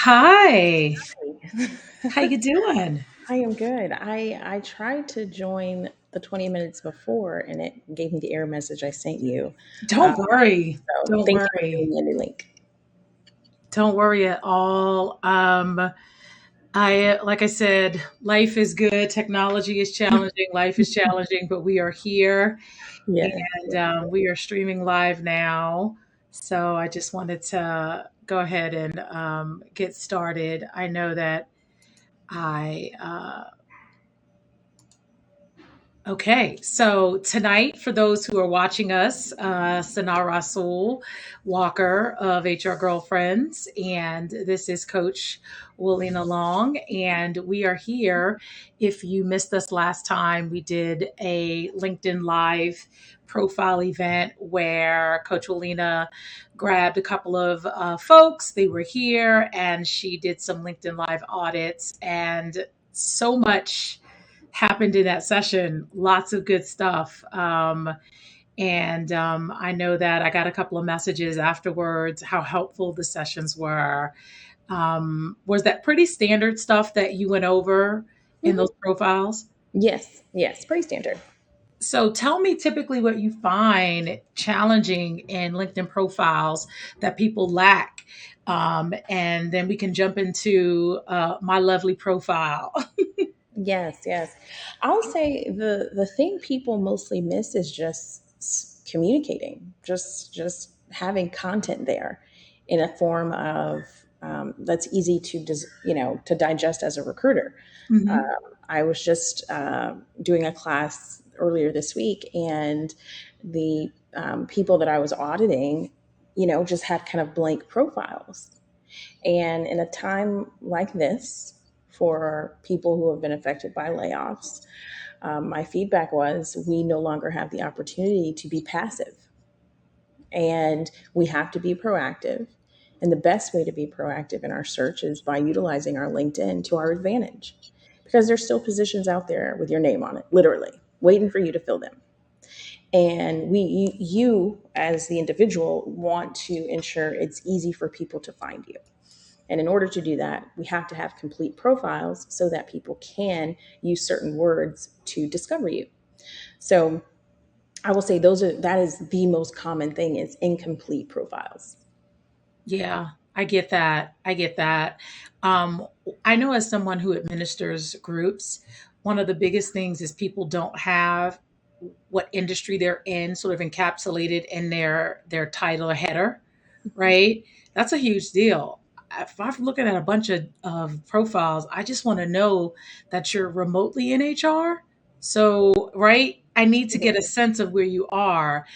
Hi, how you doing? I am good. I tried to join the 20 minutes before and it gave me the error message I sent you. Don't worry. So Don't thanks for giving worry. me a new link. Don't worry at all. I like I said, life is good. Technology is challenging. Life is challenging, but we are here Yes. and we are streaming live now. So I just wanted to go ahead and get started. I know that I Okay, so tonight, for those who are watching us, Sana Rasul Walker of HR Girlfriends, and this is Coach Willena Long, and we are here. If you missed us last time, we did a LinkedIn Live profile event where Coach Willena grabbed a couple of folks. They were here, and she did some LinkedIn Live audits, and so much happened in that session. Lots of good stuff. And I know that I got a couple of messages afterwards how helpful the sessions were. Was that pretty standard stuff that you went over in Mhm. those profiles? Yes, pretty standard. So tell me typically what you find challenging in LinkedIn profiles that people lack. And then we can jump into my lovely profile. Yes. I'll say the thing people mostly miss is just communicating, just having content there in a form of that's easy to to digest as a recruiter. Mhm. I was just doing a class earlier this week, and the people that I was auditing, just had kind of blank profiles. And in a time like this, for people who have been affected by layoffs, my feedback was we no longer have the opportunity to be passive, and we have to be proactive. And the best way to be proactive in our search is by utilizing our LinkedIn to our advantage, because there's still positions out there with your name on it, literally waiting for you to fill them. And you as the individual want to ensure it's easy for people to find you. And in order to do that, we have to have complete profiles so that people can use certain words to discover you. So I will say that is the most common thing, is incomplete profiles. Yeah, I get that. I get that. Um, I know as someone who administers groups, one of the biggest things is people don't have what industry they're in sort of encapsulated in their title or header, right? That's a huge deal. If I'm looking at a bunch of profiles, I just want to know that you're remotely in HR. So, right, I need to get a sense of where you are.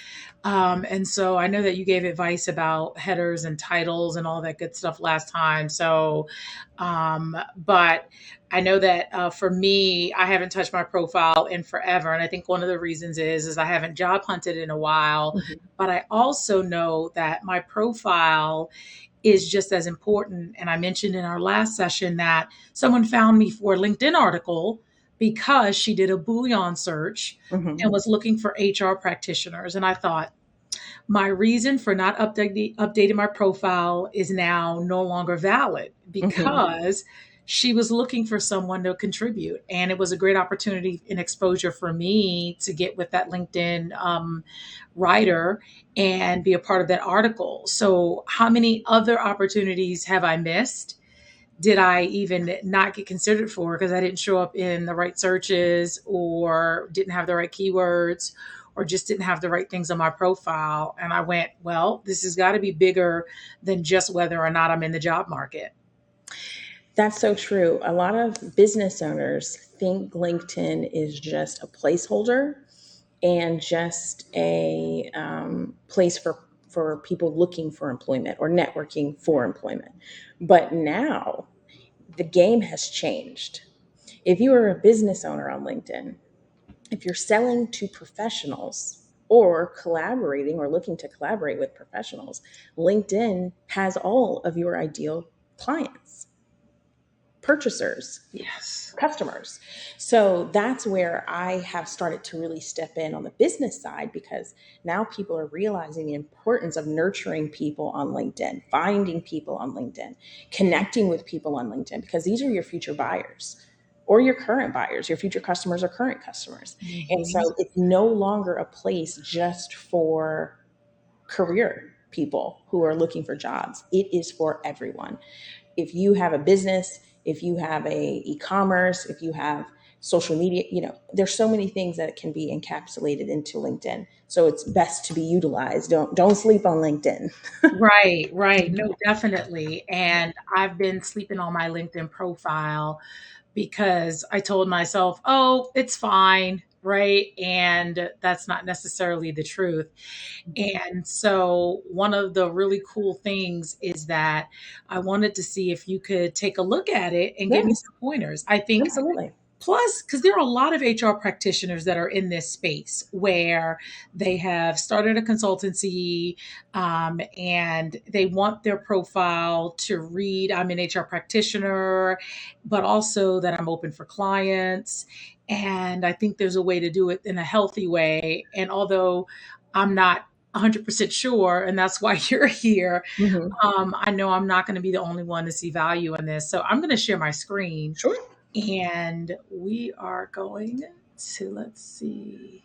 And so I know that you gave advice about headers and titles and all that good stuff last time. But I know that for me, I haven't touched my profile in forever, and I think one of the reasons is I haven't job hunted in a while. Mhm. But I also know that my profile is just as important. And I mentioned in our last session that someone found me for a LinkedIn article because she did a Boolean search and Mhm. was looking for HR practitioners. And I thought, my reason for not updating my profile is now no longer valid Mhm. because she was looking for someone to contribute. And it was a great opportunity and exposure for me to get with that LinkedIn writer and be a part of that article. So, how many other opportunities have I missed? Did I even not get considered for because I didn't show up in the right searches or didn't have the right keywords or just didn't have the right things on my profile? And I went, well, this has got to be bigger than just whether or not I'm in the job market. That's so true. A lot of business owners think LinkedIn is just a placeholder and just a place for people looking for employment or networking for employment. But now the game has changed. If you are a business owner on LinkedIn, if you're selling to professionals or collaborating or looking to collaborate with professionals, LinkedIn has all of your ideal clients purchasers, Yes. customers. So that's where I have started to really step in on the business side, because now people are realizing the importance of nurturing people on LinkedIn, finding people on LinkedIn, connecting with people on LinkedIn, because these are your future buyers or your current buyers, your future customers or current customers. And so Mhm. it's no longer a place just for career people who are looking for jobs. It is for everyone. If you have a business, if you have a e-commerce, if you have social media, there's so many things that can be encapsulated into LinkedIn. So it's best to be utilized. Don't sleep on LinkedIn. Right, right. No, definitely. And I've been sleeping on my LinkedIn profile because I told myself, oh, it's fine. Right. And that's not necessarily the truth. And so, one of the really cool things is that I wanted to see if you could take a look at it and give me Yes, some pointers. I think absolutely. plus, because there are a lot of HR practitioners that are in this space where they have started a consultancy and they want their profile to read, I'm an HR practitioner, but also that I'm open for clients. And I think there's a way to do it in a healthy way. And although I'm not 100% sure, and that's why you're here, Hmm. I know I'm not going to be the only one to see value in this. So I'm going to share my screen Sure. and we are going to, let's see.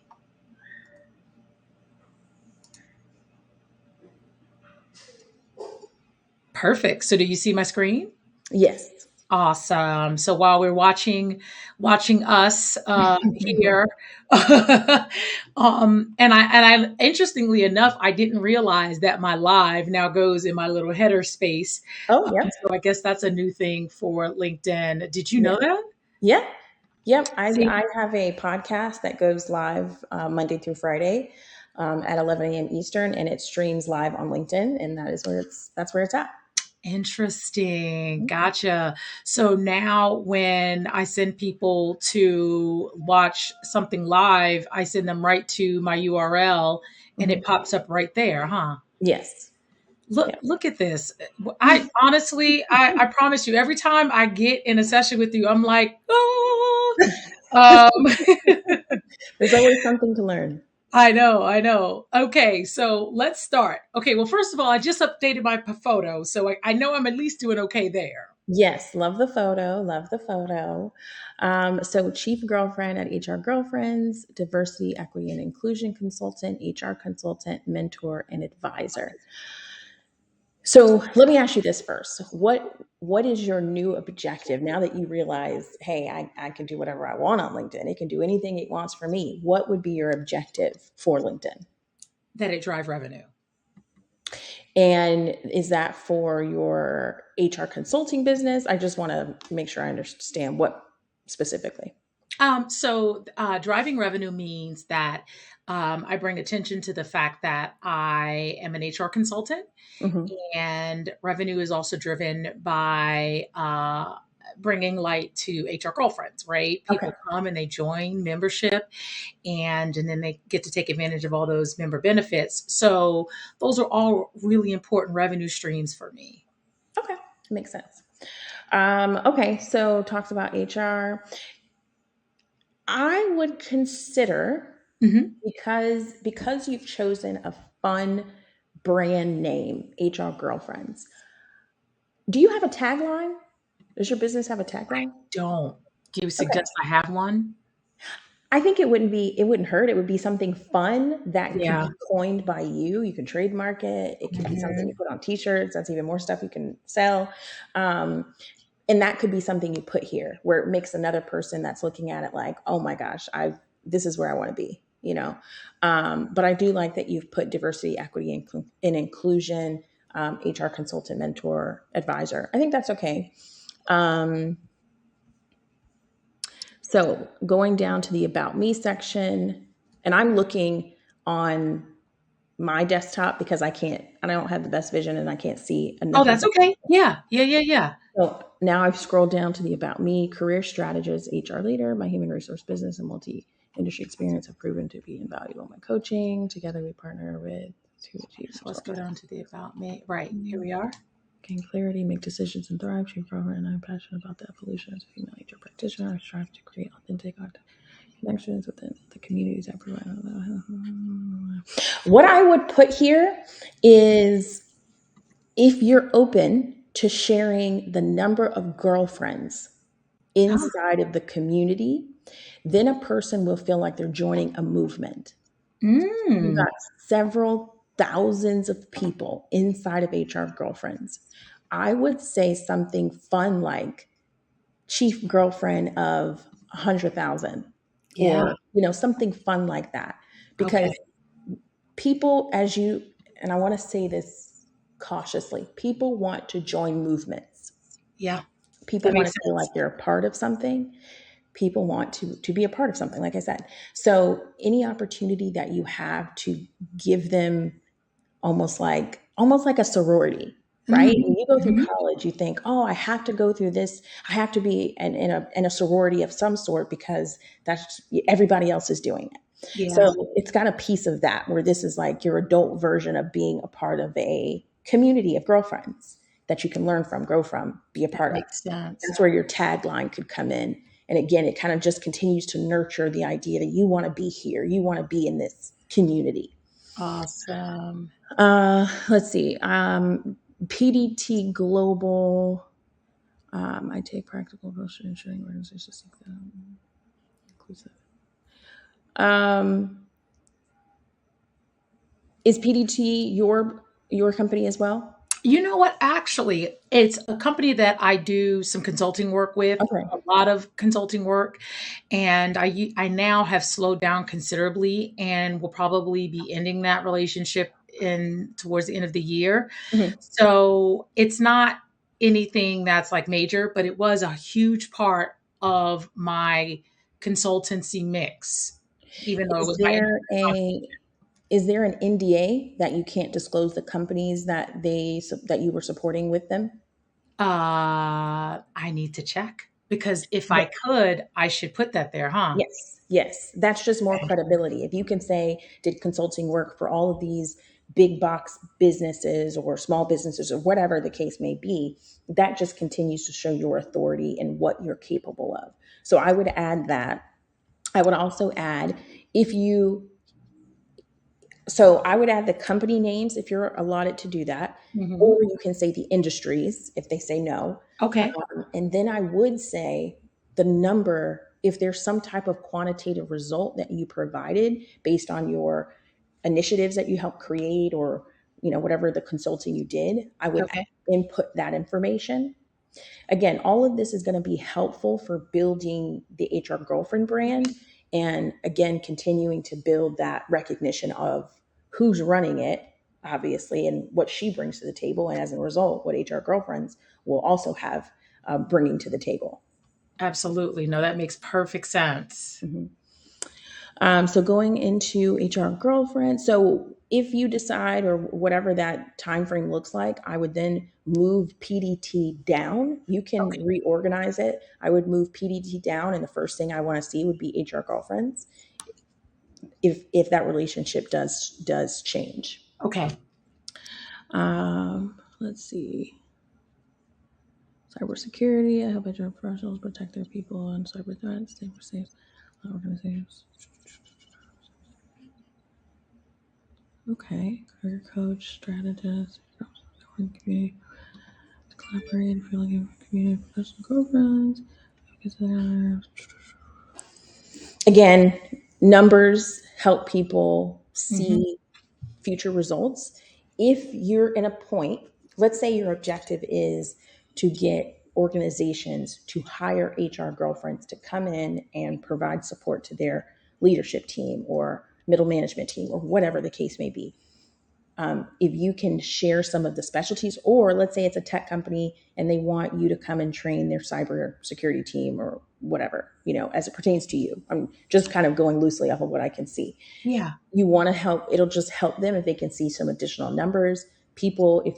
Perfect. So do you see my screen? Yes. Awesome. So while we're watching us here, and I interestingly enough, I didn't realize that my live now goes in my little header space. Oh, yep. So I guess that's a new thing for LinkedIn. Did you Yeah. know that? Yeah. Yep. See, I have a podcast that goes live Monday through Friday at 11 a.m. Eastern, and it streams live on LinkedIn, and that's where it's at. interesting. Gotcha. So now when I send people to watch something live, I send them right to my URL and Hmm. it pops up right there, huh? Yes. Look, Yep. look at this. I honestly, I promise you, every time I get in a session with you, I'm like, oh, There's always something to learn. I know, I know. Okay, so let's start. Okay, well, first of all, I just updated my photo, so I know I'm at least doing okay there. Yes, love the photo. Love the photo. So, chief girlfriend at HR Girlfriends, diversity, equity, and inclusion consultant, HR consultant, mentor, and advisor. So, let me ask you this first. What is your new objective now that you realize, hey, I can do whatever I want on LinkedIn? It can do anything it wants for me. What would be your objective for LinkedIn? That it drive revenue. And is that for your HR consulting business? I just want to make sure I understand what specifically. So driving revenue means that I bring attention to the fact that I am an HR consultant, Hmm. and revenue is also driven by bringing light to HR girlfriends. Right? Okay. People come and they join membership, and then they get to take advantage of all those member benefits. So those are all really important revenue streams for me. Okay. Makes sense. Okay. So talks about HR. I would consider, Hmm. because you've chosen a fun brand name, HR Girlfriends. Do you have a tagline? Does your business have a tagline? Don't. Do you Okay. suggest I have one? I think it wouldn't hurt. It would be something fun that could Yeah. be coined by you. You can trademark it. It can be something you Mhm. put on t-shirts. That's even more stuff you can sell. Um, and that could be something you put here where it makes another person that's looking at it like, oh my gosh, this is where I want to be. But I do like that you've put diversity, equity, and inclusion, HR consultant, mentor, advisor. I think that's okay. Um, so going down to the About Me section, and I'm looking on my desktop because I don't have the best vision and I can't see Oh, enough of that's the. okay. Yeah. Yeah, yeah, yeah. So now I've scrolled down to the About Me, career strategist, HR leader, my human resource business and multi industry experience have proven to be invaluable in my coaching. Together we partner with to achieve So let's results. go down to the about me. Right. Here we are. gain clarity, make decisions, and thrive. Chief Girlfriend, and I'm passionate about the evolution as a female HR practitioner. I strive to create authentic connections within the communities I provide. What I would put here is if you're open to sharing the number of girlfriends Oh, inside of the community, then a person will feel like they're joining a movement. You've mm, got several thousands of people inside of HR Girlfriends. I would say something fun like chief girlfriend of 100,000 yeah. or something fun like that, Okay. because people, as you, and I want to say this cautiously, people want to join movements. Yeah. People That want makes to feel like sense. they're a part of something. People want to be a part of something, like I said. So any opportunity that you have to give them almost like a sorority, right? Hmm. When you go through Hmm. college, you think, oh, I have to go through this. I have to be in a sorority of some sort because that's everybody else is doing it. Yeah. So it's got a piece of that where this is like your adult version of being a part of a community of girlfriends that you can learn from, grow from, be a That part of. makes sense. That's where your tagline could come in. And again, it kind of just continues to nurture the idea that you want to be here, you want to be in this community. Awesome. Let's see. PDT Global. I take practical approach to ensuring organizations seek the inclusive. Um, is PDT your company as well? You know what? Actually, it's a company that I do some consulting work with, Okay. a lot of consulting work, and I now have slowed down considerably and will probably be ending that relationship in towards the end of the year. Mhm. So, it's not anything that's like major, but it was a huge part of my consultancy mix, even though it Is was my there a is there an NDA that you can't disclose the companies that you were supporting with them? I need to check because if I could, I should put that there, huh? Yes, yes. That's just more credibility. If you can say, did consulting work for all of these big box businesses or small businesses or whatever the case may be, that just continues to show your authority and what you're capable of. So I would add that. I would also add if you, so I would add the company names if you're allotted to do that, or Mhm. you can say the industries if they say no. Okay. And then I would say the number, if there's some type of quantitative result that you provided based on your initiatives that you helped create or whatever the consulting you did, I would Okay. input that information. Again, all of this is going to be helpful for building the HR girlfriend brand and again continuing to build that recognition of who's running it, obviously, and what she brings to the table, and as a result what HR girlfriends will also have bringing to the table. Absolutely. No, that makes perfect sense. Mhm. So going into HR girlfriend. So if you decide or whatever that time frame looks like, I would then move PDT down. You can Okay. reorganize it. I would move PDT down, and the first thing I want to see would be HR girlfriends. If that relationship does change. Okay. Let's see. Cybersecurity. I help HR professionals protect their people on cyber threats. Stay safe organizations. Okay, career coach, strategist, community to collaborate, feel like a community of professional girlfriends. Again, numbers help people Mhm. see future results. If you're in a point, let's say your objective is to get organizations to hire HR girlfriends to come in and provide support to their leadership team or middle management team or whatever the case may be. If you can share some of the specialties, or let's say it's a tech company and they want you to come and train their cyber security team or whatever, as it pertains to you. I'm just kind of going loosely off of what I can see. Yeah. You want to help, it'll just help them if they can see some additional numbers. People, if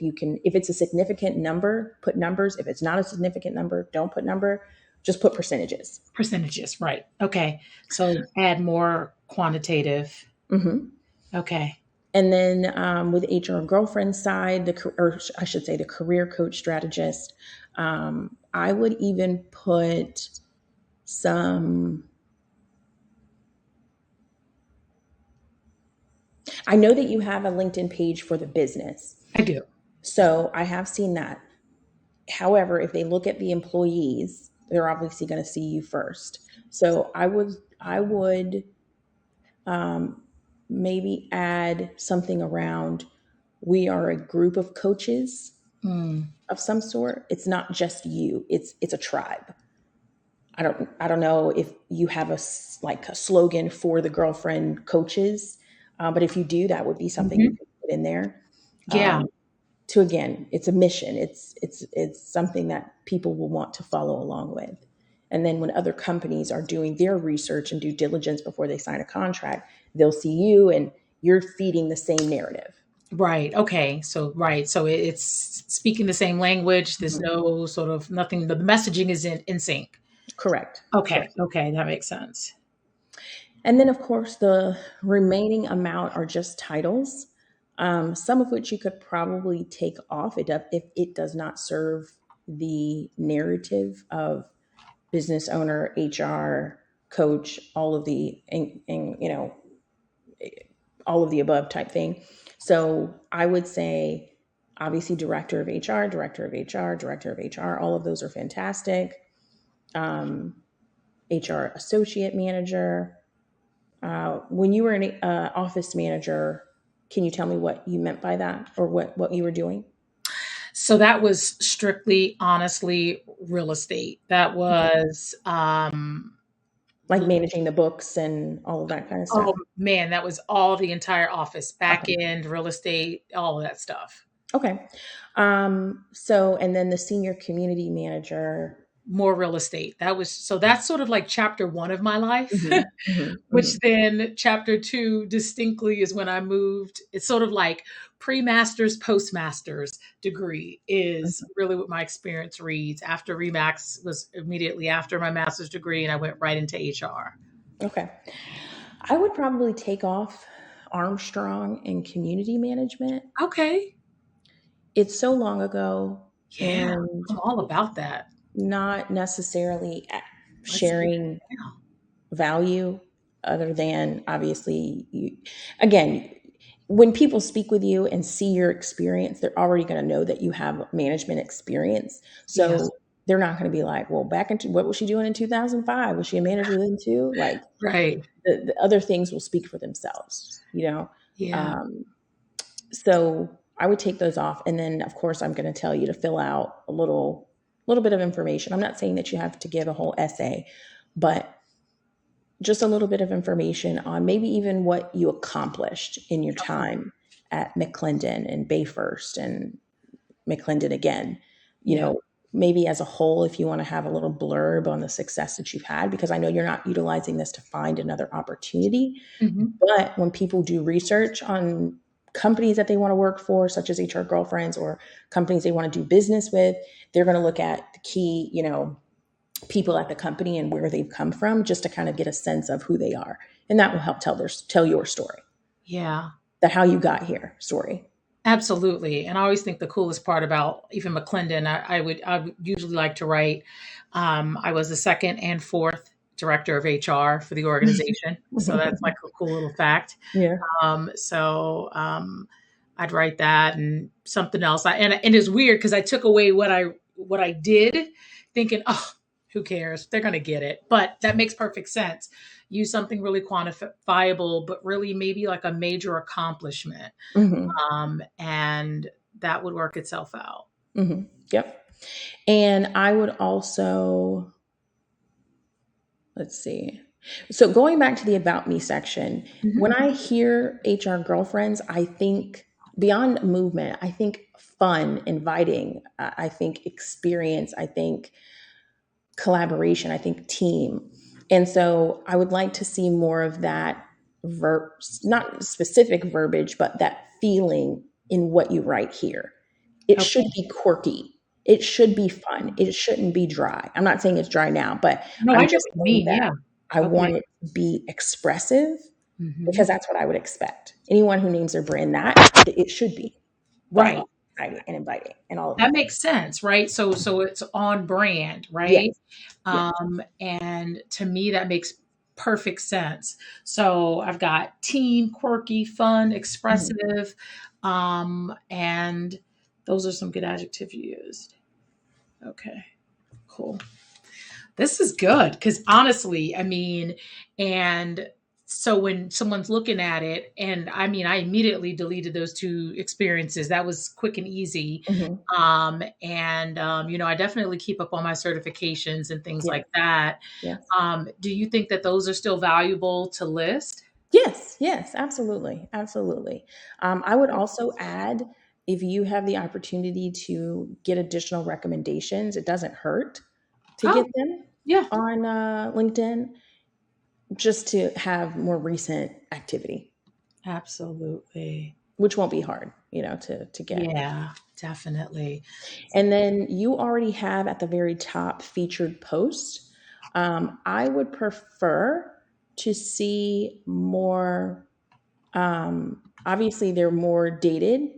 it's a significant number, put numbers. If it's not a significant number, don't put number, just put percentages. Percentages, right. Okay. So add more quantitative. Hmm. Okay. And then with HR girlfriend side, or I should say the career coach strategist, I would even put some. I know that you have a LinkedIn page for the business. I do. So I have seen that. However, if they look at the employees, they're obviously going to see you first. So I would um, maybe add something around, we are a group of coaches Mm. of some sort. It's not just you. It's a tribe. I don't know if you have like a slogan for the girlfriend coaches, but if you do, that would be something you Hmm. could put in there. Yeah. Um, to again, it's a mission. It's something that people will want to follow along with. And then when other companies are doing their research and due diligence before they sign a contract, they'll see you and you're feeding the same narrative. Right. Okay. So right. So it's speaking the same language. There's Mhm. no sort of nothing. The messaging is in sync. Correct. Okay. Correct. Okay. That makes sense. And then, of course, the remaining amount are just titles, some of which you could probably take off if it does not serve the narrative of business owner, HR, coach, all of the, and all of the above type thing. So I would say, obviously, director of HR, director of HR, director of HR, all of those are fantastic. Um, HR associate manager. When you were an office manager, can you tell me what you meant by that, or what you were doing? So that was strictly, honestly, real estate. That Okay. was Like managing the books and all of that kind of oh stuff. man, that was all the entire office, back Okay. end, real estate, all of that stuff. Okay. So, and then the senior community manager. More real estate. That was so that's sort of like chapter one of my life. Hmm. Hmm. Which Hmm. then chapter two distinctly is when I moved. It's sort of like pre-master's, post-master's degree is really what my experience reads. After Remax was immediately after my master's degree, and I went right into HR. Okay. I would probably take off Armstrong and community management. Okay. It's so long ago Yeah, and I'm all about that. not necessarily Let's do sharing that now. value other than obviously you, again, when people speak with you and see your experience, they're already going to know that you have management experience. Yeah, So they're not going to be like, well, back into what was she doing in 2005? Was she a manager then too? Like right. the other things will speak for themselves. Yeah. So I would take those off. And then of course I'm going to tell you to fill out a little bit of information. I'm not saying that you have to give a whole essay, but just a little bit of information on maybe even what you accomplished in your time at McClendon and Bayfirst and McClendon again. You Yeah. know, maybe as a whole, if you want to have a little blurb on the success that you've had, because I know you're not utilizing this to find another opportunity. Hmm. But when people do research on companies that they want to work for, such as HR Girlfriends or companies they want to do business with, they're going to look at the key, people at the company and where they've come from, just to kind of get a sense of who they are, and that will help tell your story, Yeah. the how you got here story. Absolutely. And I always think the coolest part about even McClendon, I would usually like to write, I was the second and fourth director of HR for the organization. So that's like a cool little fact. Yeah. So I'd write that and something else. And it's weird because I took away what I did, thinking, oh, who cares? They're gonna get it. But that makes perfect sense. Use something really quantifiable, but really maybe like a major accomplishment, Hmm. and that would work itself out. Hmm. Yep. And I would also, let's see. So going back to the about me section, when Mhm. I hear HR girlfriends, I think beyond movement, I think fun, inviting, I think experience, I think collaboration, I think team. And so I would like to see more of that not specific verbiage, but that feeling in what you write here. It should Okay. be quirky. It should be fun. It shouldn't be dry. I'm not saying it's dry now, but No, I'm I know just what you saying mean. that Yeah. I Okay. want it to be expressive Hmm. because that's what I would expect. Anyone who names their brand that, it should be fun, Right. exciting, and inviting, and all of That that. makes sense, right? So it's on brand, Yes, right? yes. And to me, that makes perfect sense. So I've got teen, quirky, fun, Mhm. expressive, and those are some good adjectives you used. Okay, cool. This is good because honestly, I mean, and so when someone's looking at it, and I mean, I immediately deleted those two experiences. That was quick and easy. Mhm. I definitely keep up on my certifications and things Yes, like that. yes. Do you think that those are still valuable to list? Yes, yes, absolutely, absolutely. I would also add, if you have the opportunity to get additional recommendations, it doesn't hurt to get Oh, them yeah, on LinkedIn, just to have more recent activity, absolutely. which won't be hard, to get. Yeah, definitely. And then you already have at the very top featured posts. I would prefer to see more. Obviously, they're more dated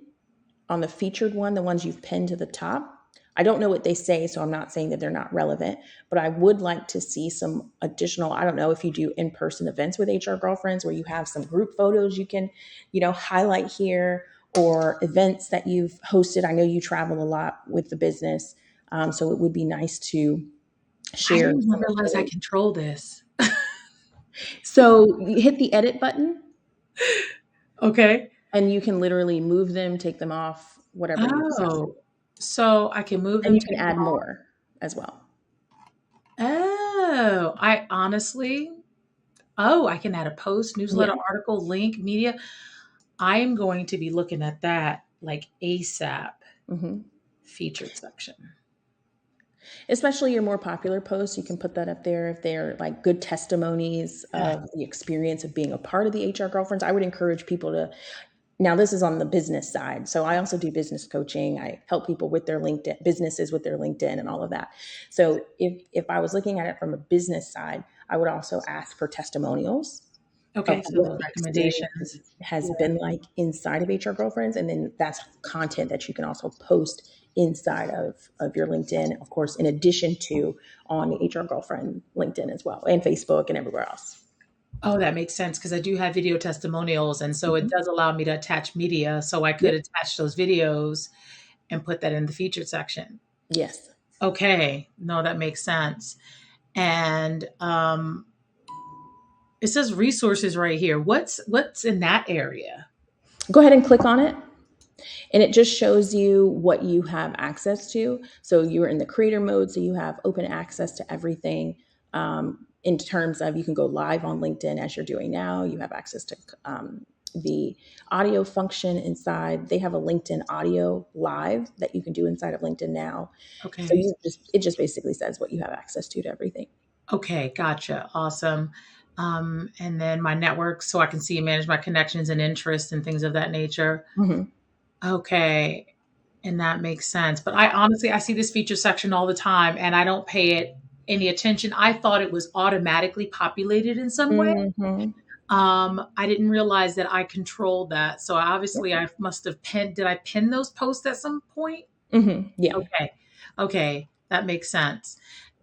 on the featured one, the ones you've pinned to the top. I don't know what they say, so I'm not saying that they're not relevant, but I would like to see some additional. I don't know if you do in person events with HR girlfriends where you have some group photos you can, highlight here, or events that you've hosted. I know you travel a lot with the business, so it would be nice to I share didn't even some of realize I those. control this. So you hit the edit button Okay. and you can literally move them, take them off, whatever you decide. Oh, so I can move And them, you can take them add off. more as well. Oh, I honestly, I can add a post, newsletter, Yeah. article, link, media. I am going to be looking at that like ASAP Hmm. featured section. Especially your more popular posts, you can put that up there if they're like good testimonies Yeah. of the experience of being a part of the HR girlfriends. I would encourage people to. Now, this is on the business side. So I also do business coaching. I help people with their LinkedIn businesses with their LinkedIn and all of that. So if I was looking at it from a business side, I would also ask for testimonials of Okay, so what those the experience recommendations. has Yeah. been like inside of HR girlfriends. And then that's content that you can also post inside of your LinkedIn, of course, in addition to on the HR girlfriend LinkedIn as well, and Facebook and everywhere else. Oh, that makes sense because I do have video testimonials, and so it Mhm. does allow me to attach media, so I could Yep. attach those videos and put that in the featured section. Yes. Okay, no, that makes sense. And it says resources right here. What's in that area? Go ahead and click on it. And it just shows you what you have access to. So you're in the creator mode, so you have open access to everything. In terms of, you can go live on LinkedIn as you're doing now. You have access to the audio function inside. They have a LinkedIn audio live that you can do inside of LinkedIn now. So Okay. it just basically says what you have access to everything. Okay, gotcha. Awesome. And then my network, so I can see and manage my connections and interests and things of that nature. Hmm. Okay. And that makes sense. But I honestly, I see this feature section all the time and I don't pay it any attention. I thought it was automatically populated in some way. Hmm. I didn't realize that I controlled that. So obviously I must have pinned, did I pin those posts at some point? Yeah. Okay. Okay, that makes sense.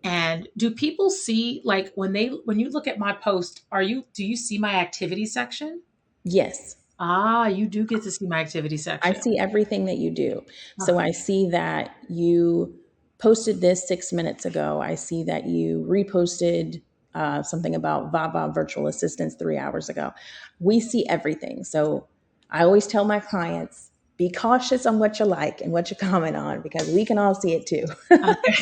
And do people see like when you look at my post, do you see my activity section? Yes. Ah, you do get to see my activity I section. see everything that you do. So Okay. I see that you posted this 6 minutes ago. I see that you reposted something about Vava virtual assistants 3 hours ago. We see everything. So I always tell my clients, be cautious on what you like and what you comment on, because we can all see it too. Okay.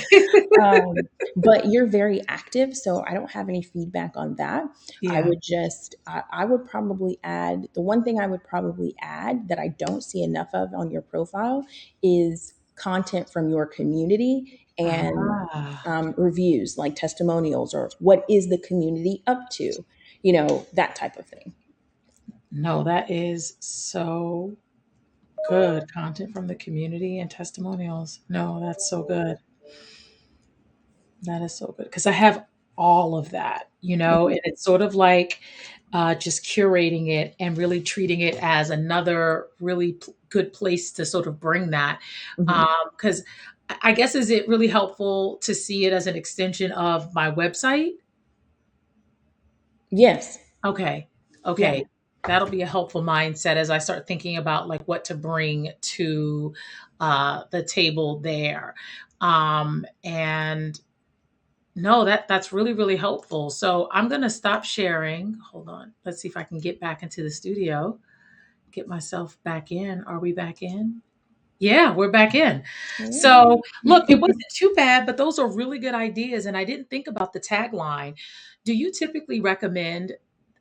um, but you're very active, so I don't have any feedback on that. Yeah. I would probably add, the one thing I would probably add that I don't see enough of on your profile is content from your community, and Ah, reviews, like testimonials, or what is the community up to, that type of thing. no, that is so good. Content from the community and testimonials. No, that's so good. That is so good. Because I have all of that, Mhm. and it's sort of like just curating it and really treating it as another really good place to sort of bring that. Mhm. Because I guess, is it really helpful to see it as an extension of my website? Yes. Okay. Yeah. Okay. That'll be a helpful mindset as I start thinking about like what to bring to the table there. And no, that's really, really helpful. So I'm gonna stop sharing. Hold on. Let's see if I can get back into the studio, get myself back in. Are we back in? Yeah, we're back in. So, look, it wasn't too bad, but those are really good ideas. And I didn't think about the tagline. Do you typically recommend,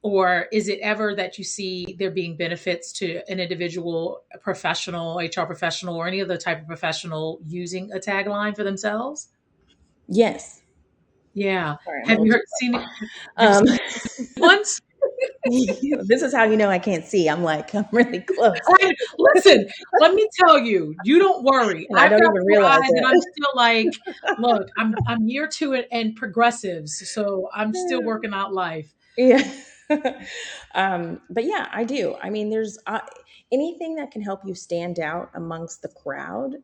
or is it ever that you see there being benefits to an individual, a professional, HR professional, or any other type of professional using a tagline for themselves? Yes. Yeah. Sorry, I'm a Have little you too heard, seen it? Have you close. seen it once? This is how you know I can't see. I'm like, I'm really close. Listen, let me tell you, you don't worry. And I I've don't got even 4 realize eyes and I'm it. still like, look, I'm year 2 and progressives, so I'm still working out life. Yeah. But yeah, I do. I mean, there's anything that can help you stand out amongst the crowd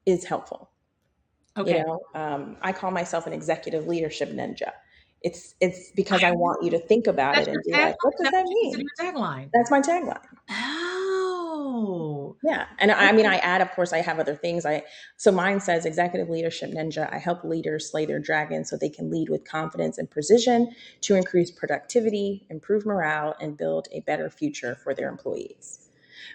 is helpful. Okay. I call myself an executive leadership ninja. It's because I want you to think about That's it and your be tagline? like, what Is does that that what you consider mean? your tagline? That's my tagline. Oh. Yeah. And I mean, Okay. I add, of course, I have other things. So mine says executive leadership ninja. I help leaders slay their dragons so they can lead with confidence and precision to increase productivity, improve morale, and build a better future for their employees.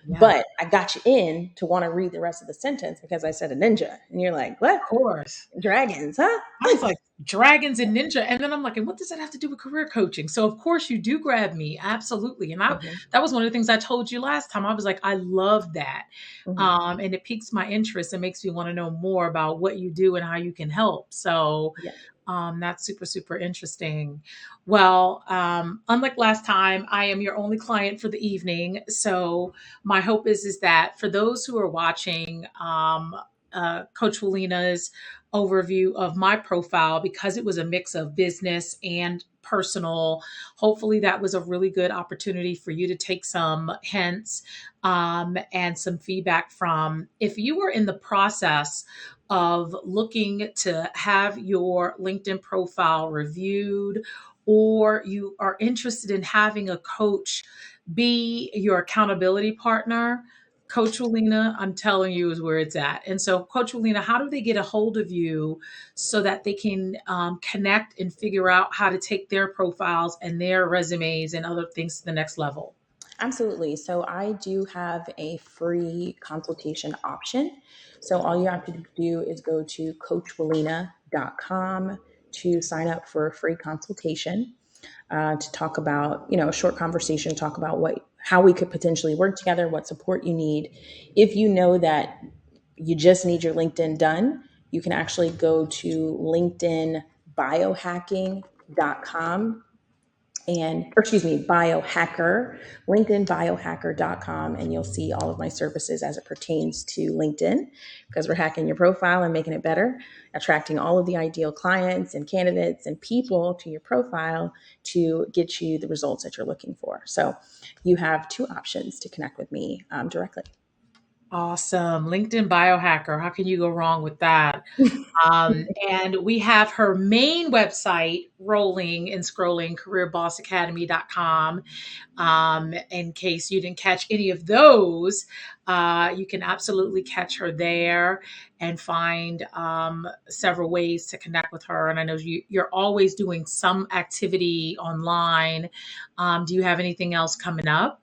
Yeah, But I got you in to want to read the rest of the sentence because I said a ninja. And you're like, what? of course. Dragons, huh? I was like, dragons and ninja. And then I'm like, and what does that have to do with career coaching? So of course you do grab me. Absolutely. And Mhm, that was one of the things I told you last time. I was like, I love that. mhm. And it piques my interest and makes me want to know more about what you do and how you can help. So Yeah. that's super, super interesting. Well, unlike last time, I am your only client for the evening. So my hope is that for those who are watching, Coach Welena's overview of my profile, because it was a mix of business and personal, hopefully that was a really good opportunity for you to take some hints and some feedback from. If you are in the process of looking to have your LinkedIn profile reviewed, or you are interested in having a coach be your accountability partner, Coach Willena, I'm telling you, is where it's at. And so, Coach Willena, how do they get a hold of you so that they can connect and figure out how to take their profiles and their resumes and other things to the next level? Absolutely. So I do have a free consultation option. So all you have to do is go to coachwelina.com to sign up for a free consultation to talk about, a short conversation, talk about how we could potentially work together, what support you need. If you know that you just need your LinkedIn done, you can actually go to linkedinbiohacking.com or excuse me, biohacker, linkedinbiohacker.com, and you'll see all of my services as it pertains to LinkedIn because we're hacking your profile and making it better, attracting all of the ideal clients and candidates and people to your profile to get you the results that you're looking for. So you have two options to connect with me directly. Awesome. LinkedIn biohacker. How can you go wrong with that? And we have her main website rolling and scrolling, careerbossacademy.com. In case you didn't catch any of those, you can absolutely catch her there and find several ways to connect with her. And I know you're always doing some activity online. Do you have anything else coming up?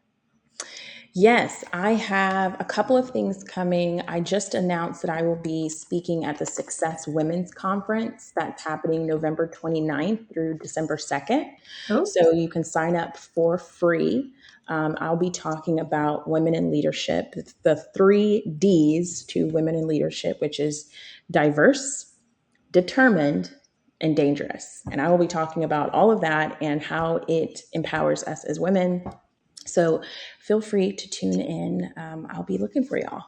Yes, I have a couple of things coming. I just announced that I will be speaking at the Success Women's Conference that's happening November 29th through December 2nd. Oh, So you can sign up for free. I'll be talking about women in leadership, the 3 Ds to women in leadership, which is diverse, determined, and dangerous. And I will be talking about all of that and how it empowers us as women. So feel free to tune in. I'll be looking for y'all.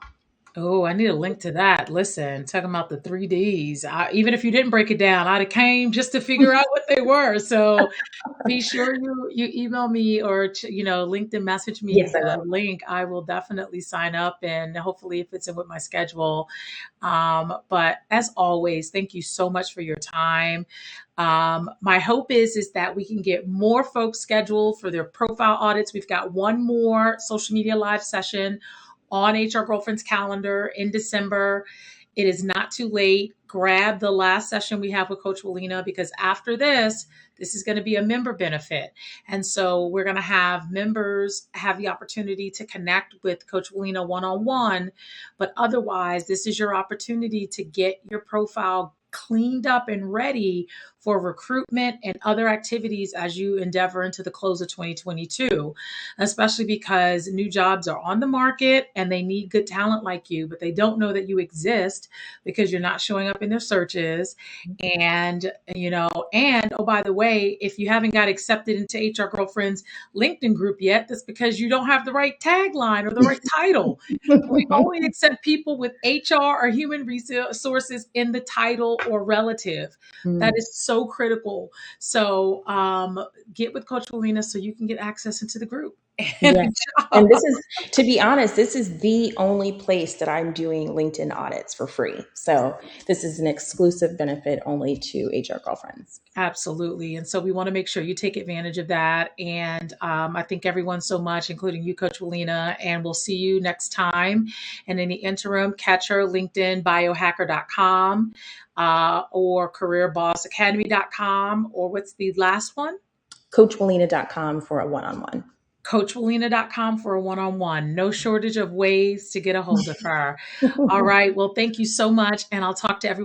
Oh, I need a link to that. Listen, talking about the 3Ds. Even if you didn't break it down, I'd have came just to figure out what they were. So be sure you email me or LinkedIn message me Yes, I the will. link. I will definitely sign up, and hopefully it fits in with my schedule. But as always, thank you so much for your time. My hope is that we can get more folks scheduled for their profile audits. We've got one more social media live session on HR Girlfriend's calendar in December. It is not too late. Grab the last session we have with Coach Willena, because after this is going to be a member benefit. And so we're going to have members have the opportunity to connect with Coach Willena one-on-one. But otherwise, this is your opportunity to get your profile cleaned up and ready for recruitment and other activities as you endeavor into the close of 2022, especially because new jobs are on the market and they need good talent like you, but they don't know that you exist because you're not showing up in their searches. And oh, by the way, if you haven't got accepted into HR Girlfriend's LinkedIn group yet, that's because you don't have the right tagline or the right title. We only accept people with HR or human resources in the title or relative. That is so critical. So get with Coach Willena so you can get access into the group and a Yes. job. And this is, to be honest, this is the only place that I'm doing LinkedIn audits for free. So this is an exclusive benefit only to HR Girlfriends. Absolutely. And so we want to make sure you take advantage of that. And I thank everyone so much, including you, Coach Willena. And we'll see you next time. And in the interim, catch her LinkedIn, biohacker.com or careerbossacademy.com. Or what's the last one? CoachWillena.com for a one-on-one. CoachWillena.com for a one-on-one. No shortage of ways to get a hold of her. All right. Well, thank you so much. And I'll talk to everyone.